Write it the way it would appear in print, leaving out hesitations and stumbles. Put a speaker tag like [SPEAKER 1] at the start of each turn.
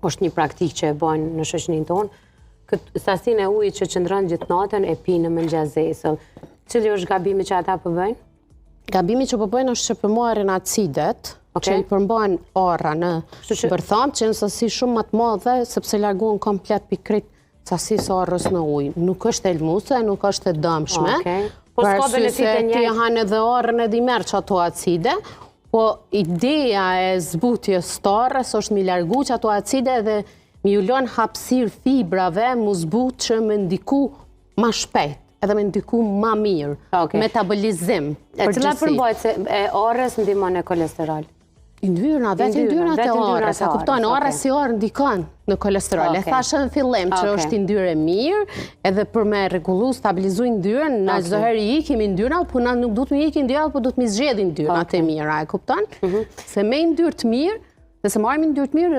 [SPEAKER 1] është një praktikë që e bojnë në shoqërinë tonë, këtë sasinë e ujit që qëndron gjithë natën e pinë në mëngjesesë. Cili është gabimi që ata po bëjnë?
[SPEAKER 2] Gabimi që po bëjnë është që përmarrin acidet, që i përmbajnë orra në bërtham, që në sasi shumë më të madhe, sepse largohen komplet pikrit sasisë orrës në ujë. Nuk është elmuse, nuk është e dëmshme,
[SPEAKER 1] po s'ka benefite njëjtë.
[SPEAKER 2] Ti hanë edhe orrën edhe i merr çato acide, po ideja e zbutjes të orrës është mi largu çato acide dhe mi u lën hapësirë fibrave mu zbut që me ndiku ma shpejt edhe me ndiku ma mirë, metabolizim.
[SPEAKER 1] E cila përmbajtës e orrës ndihmon e kolesterol?
[SPEAKER 2] Yndyrna, vetë yndyrnat e orrës, a kupton, orra si orë ndikon në kolesterol. E thashë në fillim që është yndyrë e mirë, edhe për me rregullu, stabilizu yndyrën, na çdo herë i ikim yndyrna, po na nuk duhet me ikim yndyrna, po duhet me zgjedh yndyrnat e mira, e kupton? Se me yndyrë të mirë, dhe se marrim yndyrë të mirë,